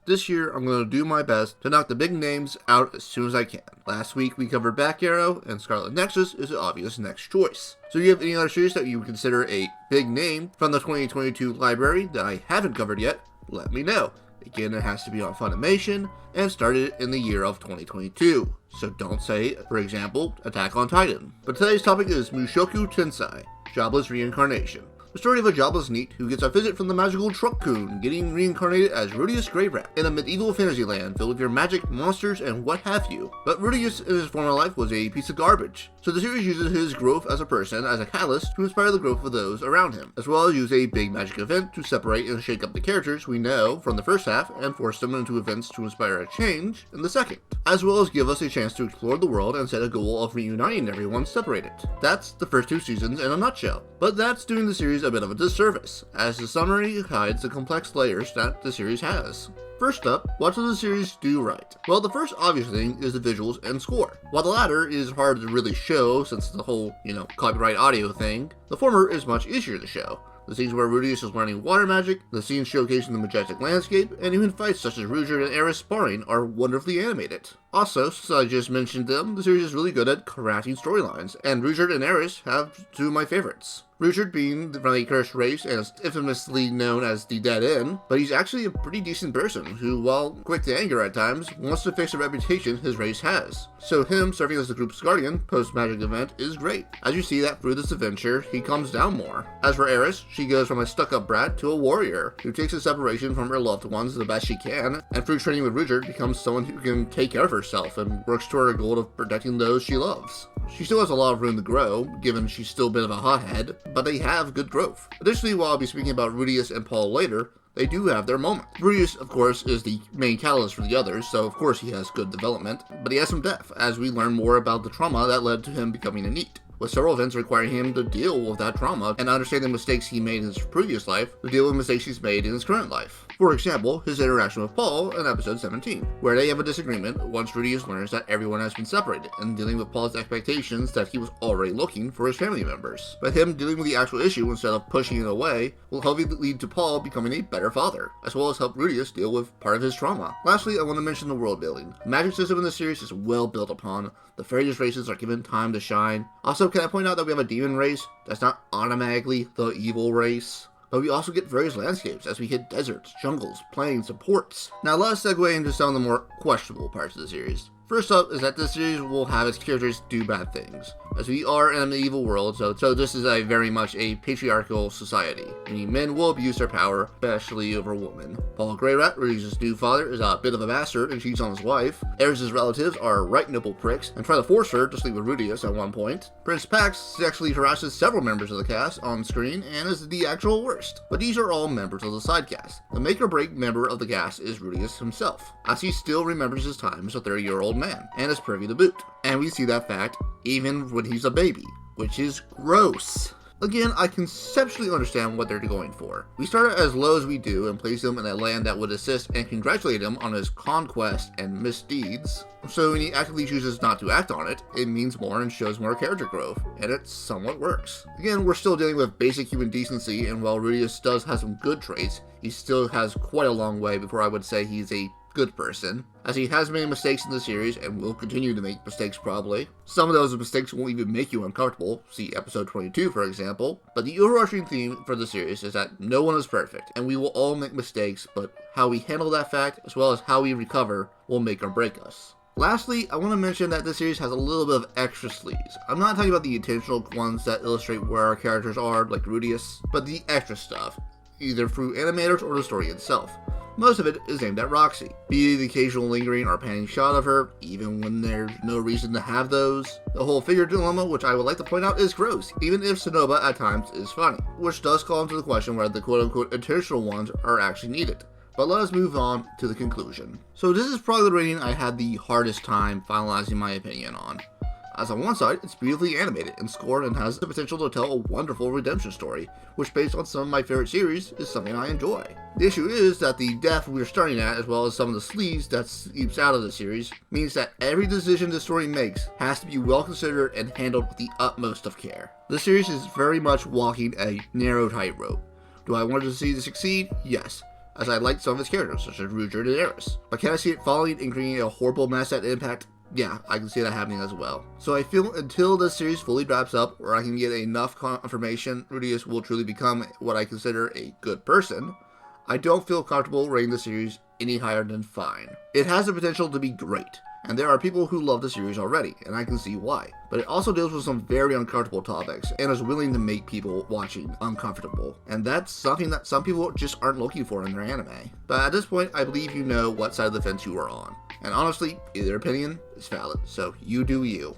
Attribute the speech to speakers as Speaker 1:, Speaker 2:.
Speaker 1: This year, I'm going to do my best to knock the big names out as soon as I can. Last week, we covered Back Arrow, and Scarlet Nexus is the obvious next choice. So do you have any other series that you would consider a big name from the 2022 library that I haven't covered yet? Let me know. Again, it has to be on Funimation, and started in the year of 2022. So don't say, for example, Attack on Titan. But today's topic is Mushoku Tensei, Jobless Reincarnation. The story of a jobless NEET who gets a visit from the magical Truck-kun, getting reincarnated as Rudius Greyrat in a medieval fantasy land filled with your magic, monsters, and what have you. But Rudius in his former life was a piece of garbage, so the series uses his growth as a person as a catalyst to inspire the growth of those around him, as well as use a big magic event to separate and shake up the characters we know from the first half and force them into events to inspire a change in the second, as well as give us a chance to explore the world and set a goal of reuniting everyone separated. That's the first 2 seasons in a nutshell, but that's doing the series a bit of a disservice, as the summary hides the complex layers that the series has. First up, what does the series do right? Well, the first obvious thing is the visuals and score. While the latter is hard to really show since the whole, copyright audio thing, the former is much easier to show. The scenes where Rudius is learning water magic, the scenes showcasing the majestic landscape, and even fights such as Ruijerd and Eris sparring are wonderfully animated. Also, since I just mentioned them, the series is really good at crafting storylines, and Ruijerd and Eris have 2 of my favorites. Ruijerd being from a cursed race and is infamously known as the Dead End, but he's actually a pretty decent person who, while quick to anger at times, wants to fix the reputation his race has. So him serving as the group's guardian post-magic event is great. As you see that through this adventure, he comes down more. As for Eris, she goes from a stuck-up brat to a warrior who takes a separation from her loved ones the best she can, and through training with Ruijerd becomes someone who can take care of herself and works toward her goal of protecting those she loves. She still has a lot of room to grow, given she's still a bit of a hothead, but they have good growth. Additionally, while I'll be speaking about Rudius and Paul later, they do have their moment. Rudius, of course, is the main catalyst for the others, so of course he has good development, but he has some depth, as we learn more about the trauma that led to him becoming a NEET, with several events requiring him to deal with that trauma and understand the mistakes he made in his previous life to deal with mistakes he's made in his current life. For example, his interaction with Paul in episode 17, where they have a disagreement once Rudius learns that everyone has been separated, and dealing with Paul's expectations that he was already looking for his family members. But him dealing with the actual issue instead of pushing it away will hopefully lead to Paul becoming a better father, as well as help Rudius deal with part of his trauma. Lastly, I want to mention the world building. The magic system in the series is well built upon. The various races are given time to shine. Also, can I point out that we have a demon race that's not automatically the evil race? But we also get various landscapes as we hit deserts, jungles, plains, and ports. Now let us segue into some of the more questionable parts of the series. First up is that this series will have its characters do bad things, as we are in a medieval world, so this is very much a patriarchal society, meaning men will abuse their power, especially over women. Paul Greyrat, Rudius' new father, is a bit of a bastard and cheats on his wife. Eris' relatives are right nipple pricks and try to force her to sleep with Rudius at one point. Prince Pax sexually harasses several members of the cast on screen and is the actual worst, but these are all members of the side cast. The make or break member of the cast is Rudius himself, as he still remembers his time as a 30-year-old man and is privy to boot, and we see that fact even when he's a baby, which is gross. Again, I conceptually understand what they're going for. We start as low as we do and place him in a land that would assist and congratulate him on his conquest and misdeeds. So when he actively chooses not to act on it, it means more and shows more character growth, and it somewhat works. Again, we're still dealing with basic human decency, and while Rudius does have some good traits, he still has quite a long way before I would say he's a good person, as he has made mistakes in the series and will continue to make mistakes probably. Some of those mistakes won't even make you uncomfortable, see episode 22 for example, but the overarching theme for the series is that no one is perfect, and we will all make mistakes, but how we handle that fact, as well as how we recover, will make or break us. Lastly, I want to mention that this series has a little bit of extra sleeves. I'm not talking about the intentional ones that illustrate where our characters are, like Rudius, but the extra stuff, either through animators or the story itself. Most of it is aimed at Roxy, be it the occasional lingering or panning shot of her, even when there's no reason to have those. The whole figure dilemma, which I would like to point out, is gross, even if Sonoba at times is funny, which does call into the question whether the quote-unquote intentional ones are actually needed. But let us move on to the conclusion. So this is probably the rating I had the hardest time finalizing my opinion on. As on one side, it's beautifully animated and scored and has the potential to tell a wonderful redemption story, which based on some of my favorite series, is something I enjoy. The issue is that the depth we're starting at, as well as some of the sleeves that seeps out of the series, means that every decision the story makes has to be well considered and handled with the utmost of care. The series is very much walking a narrow tightrope. Do I want to see it succeed? Yes. as I liked some of his characters, such as Ruger and Daenerys. But can I see it falling and creating a horrible mess at Impact? Yeah, I can see that happening as well. So I feel until this series fully wraps up, or I can get enough confirmation Rudeus will truly become what I consider a good person, I don't feel comfortable rating the series any higher than fine. It has the potential to be great, and there are people who love the series already, and I can see why. But it also deals with some very uncomfortable topics, and is willing to make people watching uncomfortable. And that's something that some people just aren't looking for in their anime. But at this point, I believe you know what side of the fence you are on. And honestly, either opinion is valid, so you do you.